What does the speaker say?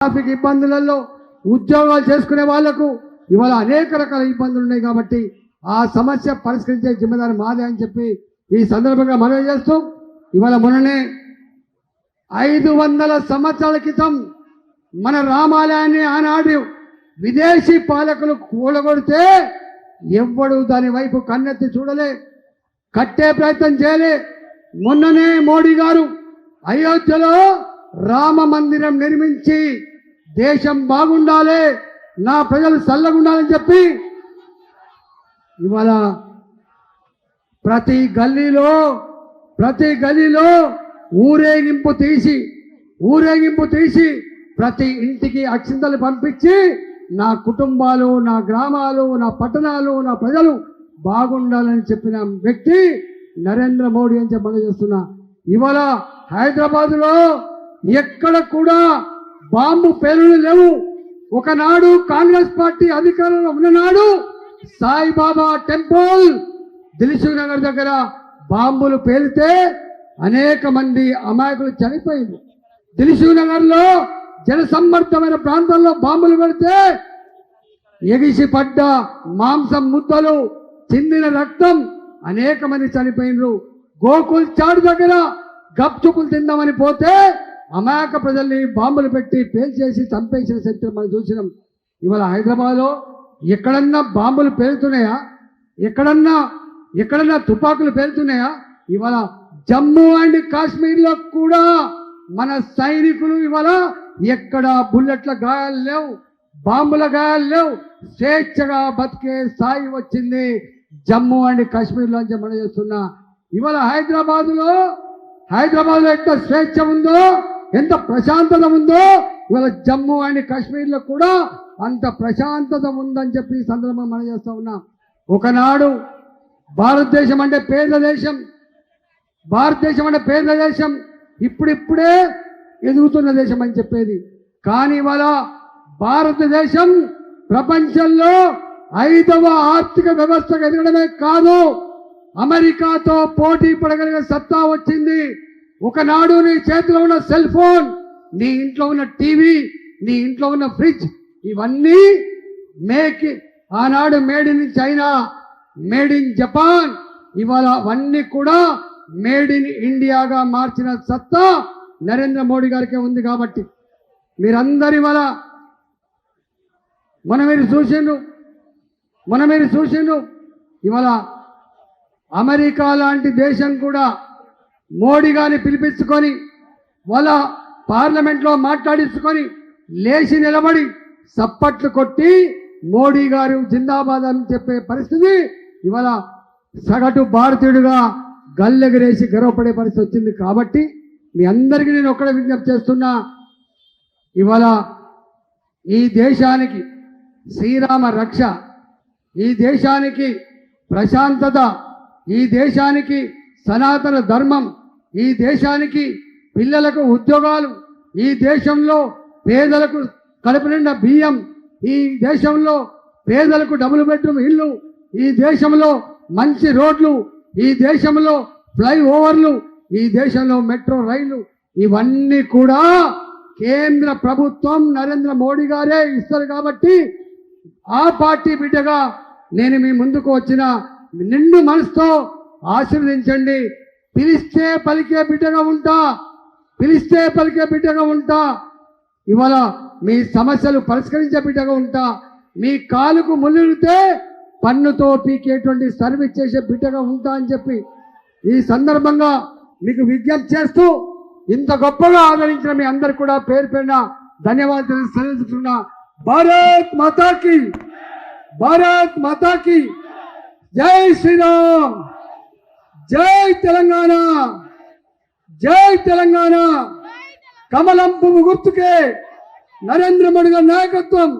Traffic ఇబ్బందులలో ఉద్యోగాలు చేసుకునే వాళ్లకు ఇవాళ అనేక రకాల ఇబ్బందులు ఉన్నాయి కాబట్టి ఆ సమస్య పరిష్కరించే జిమ్మేదారి మాదే అని చెప్పి ఈ సందర్భంగా మనవి చేస్తూ ఇవాళ మొన్ననే 500 సంవత్సరాల క్రితం మన రామాలయాన్ని ఆనాడు విదేశీ పాలకులు కూలగొడితే ఎవ్వడు దాని వైపు కన్నెత్తి చూడలే, కట్టే ప్రయత్నం చేయలే. మొన్ననే మోడీ గారు అయోధ్యలో రామ మందిరం నిర్మించి దేశం బాగుండాలి, నా ప్రజలు చల్లగుండాలని చెప్పి ఇవాళ ప్రతి గల్లీలో ఊరేగింపు తీసి ప్రతి ఇంటికి అక్షింతలు పంపించి నా కుటుంబాలు, నా గ్రామాలు, నా పట్టణాలు, నా ప్రజలు బాగుండాలని చెప్పిన వ్యక్తి నరేంద్ర మోడీ అని చెప్పి చేస్తున్నా. ఇవాళ హైదరాబాద్లో ఎక్కడ కూడా బాంబు పేలులు లేవు. ఒకనాడు కాంగ్రెస్ పార్టీ అధికారంలో ఉన్ననాడు సాయిబాబా టెంపుల్ దిల్సుఖ్ నగర్ దగ్గర బాంబులు పేలితే అనేక మంది అమాయకులు చనిపోయింది. దిల్సుఖ్ నగర్ లో జనసమ్మర్దమైన ప్రాంతాల్లో బాంబులు పెడితే ఎగిసి పడ్డ మాంసం ముద్దలు, చిందిన రక్తం, అనేక మంది చనిపోయినరు. గోకుల్ చాట్ దగ్గర గప్చుకులు తిందామని పోతే అమాయక ప్రజల్ని బాంబులు పెట్టి పేల్చేసి చంపేసిన చరిత్ర మనం చూసినాం. ఇవాళ హైదరాబాద్లో ఎక్కడన్నా బాంబులు పేలుతున్నాయా? ఎక్కడన్నా తుపాకులు పేలుతున్నాయా? ఇవాళ జమ్మూ అండ్ కాశ్మీర్లో కూడా మన సైనికులు ఇవాళ ఎక్కడ బుల్లెట్ల గాయాలు లేవు, బాంబుల గాయాలు లేవు, స్వేచ్ఛగా బతికే స్థాయి వచ్చింది జమ్మూ అండ్ కాశ్మీర్లో అని మనం చేస్తున్నా. ఇవాళ హైదరాబాద్లో ఎంత స్వేచ్ఛ ఉందో, ఎంత ప్రశాంతత ఉందో, ఇవాళ జమ్మూ అండ్ కాశ్మీర్లో కూడా అంత ప్రశాంతత ఉందని చెప్పి ఈ సందర్భంగా మనం చేస్తూ ఉన్నాం. ఒకనాడు భారతదేశం అంటే పేద దేశం, ఇప్పుడిప్పుడే ఎదుగుతున్న దేశం అని చెప్పేది. కానీ ఇవాళ భారతదేశం ప్రపంచంలో 5వ ఆర్థిక వ్యవస్థకు ఎదగడమే కాదు, అమెరికాతో పోటీ పడగలిగే సత్తా వచ్చింది. ఒకనాడు నీ చేతిలో ఉన్న సెల్ ఫోన్, నీ ఇంట్లో ఉన్న టీవీ, నీ ఇంట్లో ఉన్న ఫ్రిడ్జ్, ఇవన్నీ ఆనాడు made in China, made in Japan, ఇవాళ అవన్నీ కూడా మేడ్ ఇన్ ఇండియాగా మార్చిన సత్తా నరేంద్ర మోడీ గారికే ఉంది. కాబట్టి మీరందరి ఇవాళ మీరు చూసిండ్రు ఇవాళ అమెరికా లాంటి దేశం కూడా మోడీ గారిని పిలిపించుకొని వాళ్ళ పార్లమెంట్లో మాట్లాడించుకొని లేచి నిలబడి సప్పట్లు కొట్టి మోడీ గారు జిందాబాద్ అని చెప్పే పరిస్థితి ఇవాళ సగటు భారతీయుడిగా గల్లెగరేసి గర్వపడే పరిస్థితి వచ్చింది. కాబట్టి మీ అందరికీ నేను ఒక్కడే విజ్ఞప్తి చేస్తున్నా, ఇవాళ ఈ దేశానికి శ్రీరామ రక్ష, ఈ దేశానికి ప్రశాంతత, ఈ దేశానికి సనాతన ధర్మం, ఈ దేశానికి పిల్లలకు ఉద్యోగాలు, ఈ దేశంలో పేదలకు కడుపు నిండా బియ్యం, ఈ దేశంలో పేదలకు డబుల్ బెడ్రూమ్ ఇల్లు, ఈ దేశంలో మంచి రోడ్లు, ఈ దేశంలో ఫ్లైఓవర్లు, ఈ దేశంలో మెట్రో రైళ్లు, ఇవన్నీ కూడా కేంద్ర ప్రభుత్వం నరేంద్ర మోడీ గారే ఇస్తారు. కాబట్టి ఆ పార్టీ బిడ్డగా నేను మీ ముందుకు వచ్చిన నిండు మనసుతో ఆశీర్వదించండి. పిలిస్తే పలికే బిడ్డగా ఉంటా, ఇవాళ మీ సమస్యలు పరిష్కరించే బిడ్డగా ఉంటా, మీ కాలుకు ముళ్ళుతే పన్నుతో పీకేటువంటి సర్వీస్ చేసే బిడ్డగా ఉంటా అని చెప్పి ఈ సందర్భంగా మీకు విజ్ఞప్తి చేస్తూ ఇంత గొప్పగా ఆదరించిన మీ అందరు కూడా పేరు పేరున ధన్యవాదాలు తెలుస్తున్నా. భారత్ మాతాకి జై శ్రీరామ్, జై తెలంగాణ, కమలం పువ్వు గుర్తుకే నరేంద్ర మోడీ గారి నాయకత్వం